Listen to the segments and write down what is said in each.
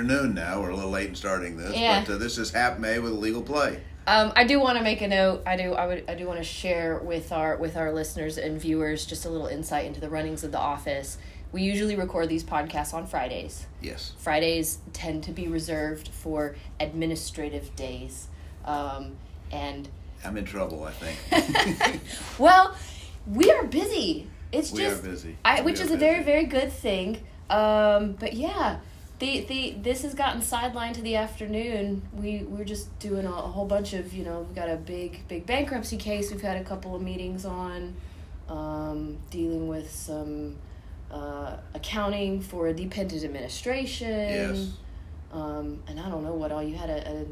afternoon now. We're a little late in starting this, Yeah. but this is Hap May with Legal Play. I do want to make a note. I do want to share with our listeners and viewers just a little insight into the runnings of the office. We usually record these podcasts on Fridays. Yes. Fridays tend to be reserved for administrative days, and I'm in trouble, I think. well, we are busy. We are busy. Which is a very, very good thing. But yeah, this has gotten sidelined to the afternoon. We're just doing a whole bunch of, we've got a big bankruptcy case. We've had a couple of meetings on, dealing with some accounting for a dependent administration. Yes. And I don't know what all you had had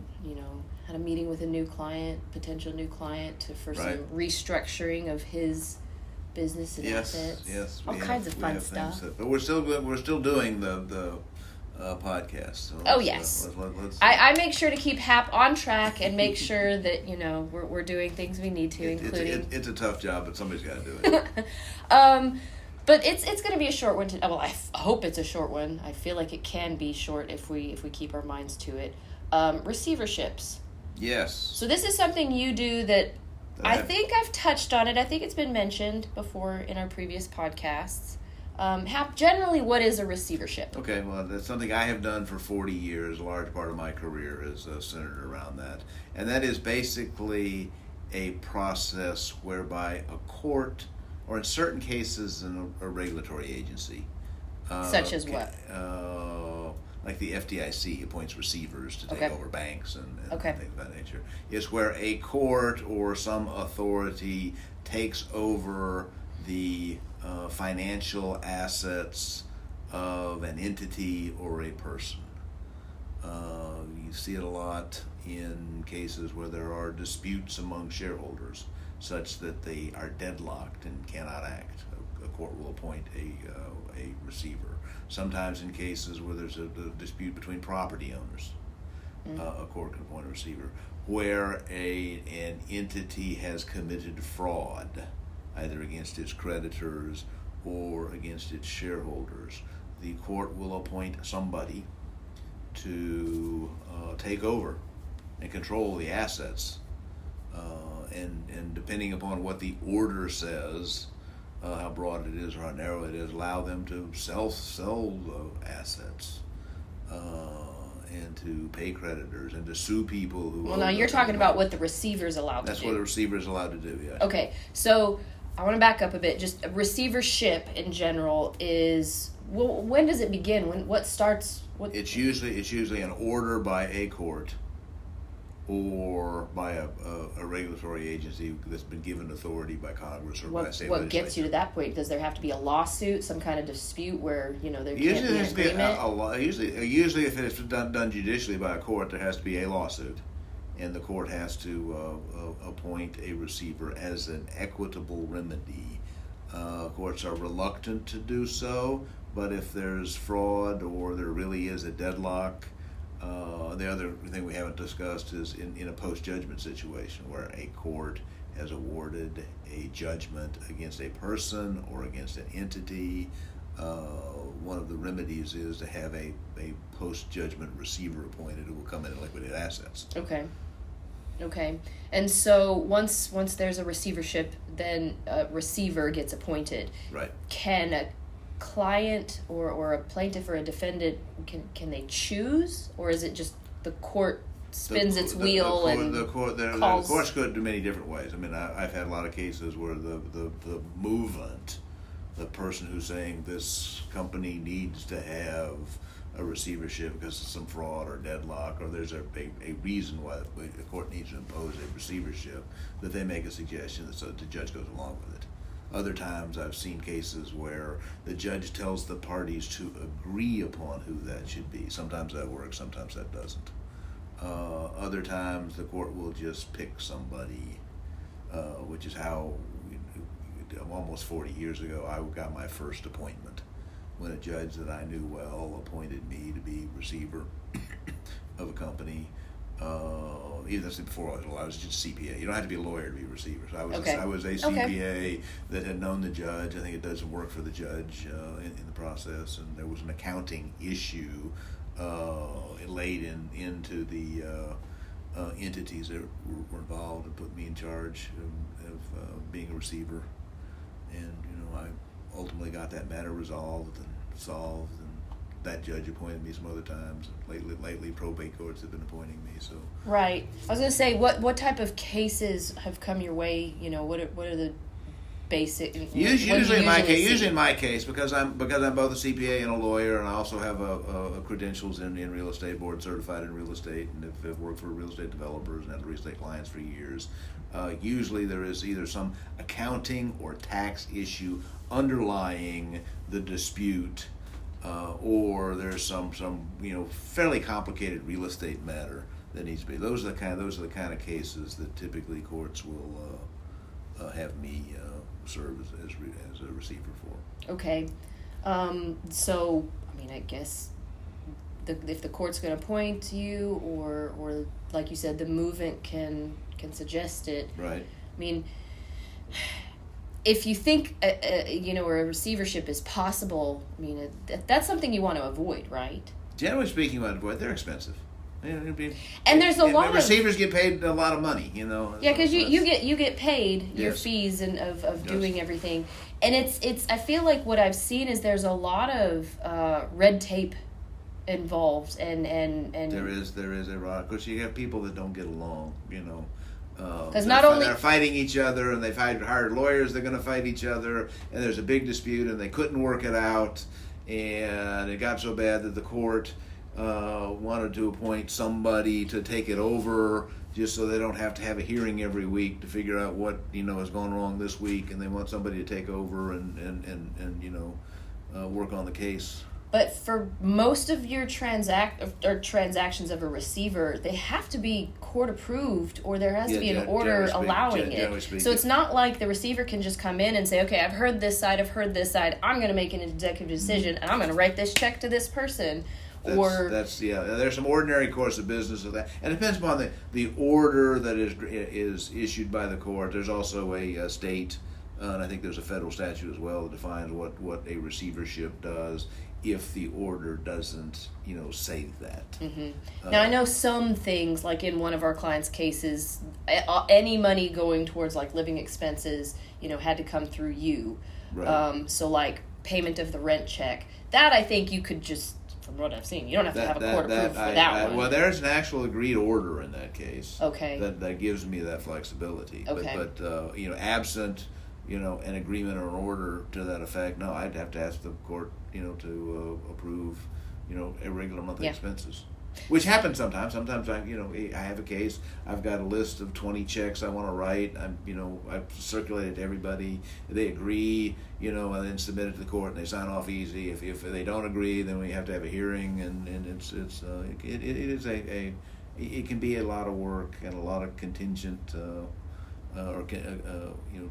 a meeting with a potential new client for some restructuring of his business and assets. Yes, all kinds of fun stuff. But we're still doing the podcast. So yes. Let's I make sure to keep Hap on track and make sure that we're doing things we need to, including. It's a tough job, but somebody's got to do it. But it's going to be a short one. I hope it's a short one. I feel like it can be short if we keep our minds to it. Receiverships. Yes. So this is something you do that I think I've touched on it. I think it's been mentioned before in our previous podcasts. Hap, generally, what is a receivership? Okay, well, that's something I have done for 40 years. A large part of my career is centered around that. And that is basically a process whereby a court, or in certain cases, a regulatory agency. Such as what? Like the FDIC appoints receivers to take over banks and things of that nature. It's where a court or some authority takes over the financial assets of an entity or a person. You see it a lot in cases where there are disputes among shareholders such that they are deadlocked and cannot act. A court will appoint a receiver. Sometimes in cases where there's a dispute between property owners, a court can appoint a receiver. Where an entity has committed fraud, either against its creditors or against its shareholders, the court will appoint somebody to take over and control the assets. And depending upon what the order says, how broad it is or how narrow it is, allow them to sell assets and to pay creditors and to sue people who. Well, now you're talking about what the receiver's allowed to do. That's what a receiver is allowed to do. Yeah. Okay, so I want to back up a bit. Just a receivership in general is when does it begin? What starts? It's usually an order by a court or by a regulatory agency that's been given authority by Congress or by state legislature. What gets you to that point? Does there have to be a lawsuit, some kind of dispute where there can't be an agreement? Usually, if it's done judicially by a court, there has to be a lawsuit, and the court has to appoint a receiver as an equitable remedy. Courts are reluctant to do so, but if there's fraud or there really is a deadlock. The other thing we haven't discussed is in a post-judgment situation where a court has awarded a judgment against a person or against an entity. One of the remedies is to have a post-judgment receiver appointed who will come in and liquidate assets. Okay. And so once there's a receivership, then a receiver gets appointed. Right. Can a client or a plaintiff or a defendant, can they choose, or is it just the court spins its wheel and calls? The courts could do many different ways. I mean, I've had a lot of cases where the movant, the person who's saying this company needs to have a receivership because of some fraud or deadlock, or there's a reason why the court needs to impose a receivership, that they make a suggestion so that the judge goes along with it. Other times I've seen cases where the judge tells the parties to agree upon who that should be. Sometimes that works, sometimes that doesn't. Other times the court will just pick somebody, which is how almost 40 years ago I got my first appointment, when a judge that I knew well appointed me to be receiver of a company. Even before I was just CPA. You don't have to be a lawyer to be a receiver. So I was a CPA that had known the judge. I think it does some work for the judge in the process. And there was an accounting issue laid into the entities that were involved and put me in charge of being a receiver. And I ultimately got that matter resolved and solved, and that judge appointed me some other times. Lately probate courts have been appointing me. So right. I was going to say, what type of cases have come your way? What are the basic? Usually in my case, because I'm both a CPA and a lawyer, and I also have a credentials in real estate, board certified in real estate, and have worked for real estate developers and had real estate clients for years. Usually there is either some accounting or tax issue underlying the dispute, or there's some fairly complicated real estate matter that needs to be. Those are the kind of cases that typically courts will have me serve as a receiver for. Okay, so I guess if the court's going to appoint you, or like you said, the movement can suggest it. Right. If you think a receivership is possible, that's something you want to avoid, right? Generally speaking, you want to avoid. They're expensive. And there's a lot of receivers get paid a lot of money, Yeah, because you get paid your Yes. fees of Yes. doing everything, and it's I feel like what I've seen is there's a lot of red tape involved, and there is a lot, because you have people that don't get along, because they're fighting each other, and they've hired lawyers. They're going to fight each other, and there's a big dispute, and they couldn't work it out, and it got so bad that the court wanted to appoint somebody to take it over, just so they don't have to have a hearing every week to figure out what has gone wrong this week, and they want somebody to take over and work on the case. But for most of your transactions of a receiver, they have to be court approved, or there has to be an order allowing it. So it's not like the receiver can just come in and say, okay, I've heard this side, I'm going to make an executive decision, and I'm going to write this check to this person. There's some ordinary course of business of that, and it depends upon the order that is issued by the court. There's also a state, and I think there's a federal statute as well that defines what a receivership does if the order doesn't say that. Mm-hmm. Now I know some things, like in one of our clients' cases, any money going towards like living expenses had to come through you. Right. So like payment of the rent check, that I think you could just, from what I've seen, you don't have to have a court approved for that one. Well, there's an actual agreed order in that case. Okay. That gives me that flexibility. Okay. But absent an agreement or an order to that effect, no, I'd have to ask the court to approve irregular monthly expenses. Which happens sometimes. Sometimes I have a case. I've got a list of 20 checks I want to write. I've circulated to everybody. They agree, and then submit it to the court, and they sign off easy. If they don't agree, then we have to have a hearing, and it can be a lot of work and a lot of contingent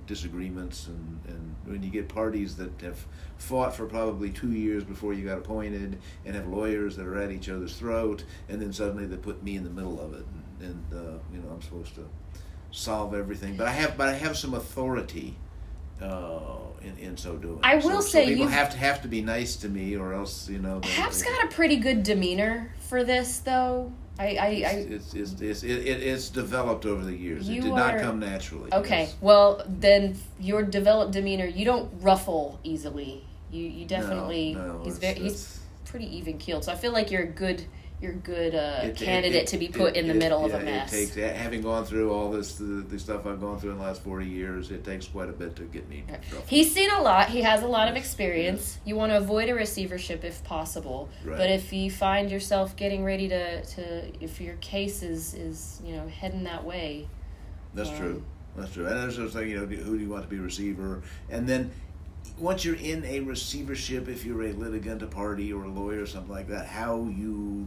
disagreements, and when you get parties that have fought for probably 2 years before you got appointed, and have lawyers that are at each other's throat, and then suddenly they put me in the middle of it, and I'm supposed to solve everything, but I have some authority in so doing. I will say people have to be nice to me, or else Hap's got a pretty good demeanor for this, though. It's developed over the years. It did not come naturally. Okay, yes. Well then your developed demeanor, you don't ruffle easily. You definitely he's pretty even keeled. So I feel like you're a good candidate to be put in the middle of a mess. It takes, having gone through all the stuff I've gone through in the last 40 years, it takes quite a bit to get me. He's seen a lot. He has a lot of experience. Yes. You want to avoid a receivership if possible. Right. But if you find yourself getting ready to if your case is heading that way. That's true. That's true. And there's just like, who do you want to be a receiver? And then once you're in a receivership, if you're a litigant, a party, or a lawyer or something like that, how you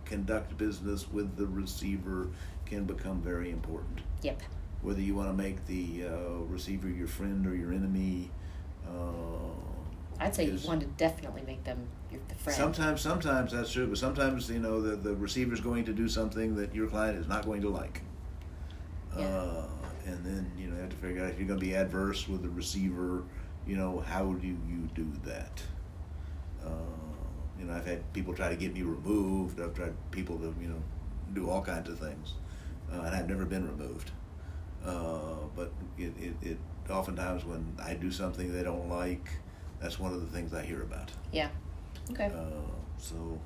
conduct business with the receiver can become very important. Yep. Whether you want to make the receiver your friend or your enemy. I'd say you want to definitely make them your friend. Sometimes that's true, but sometimes the receiver's going to do something that your client is not going to like. Yeah. And then you have to figure out if you're going to be adverse with the receiver. How do you do that? I've had people try to get me removed. I've tried people to do all kinds of things, and I've never been removed. But it oftentimes when I do something they don't like, that's one of the things I hear about. Yeah. Okay. So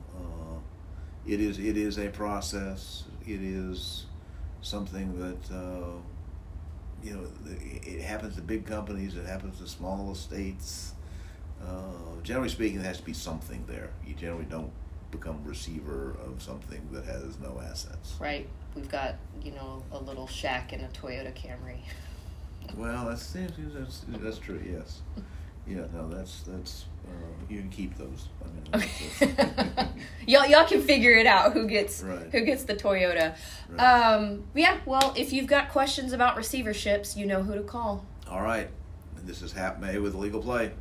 it is a process. It is something that it happens to big companies. It happens to small estates. Generally speaking, there has to be something there. You generally don't become receiver of something that has no assets. Right. We've got a little shack in a Toyota Camry. Well, that's true. Yes. Yeah. No. That's you can keep those. I mean, Okay. y'all can figure it out who gets right. who gets the Toyota. Right. Yeah. Well, if you've got questions about receiverships, you know who to call. All right. And this is Hap May with Legal Play.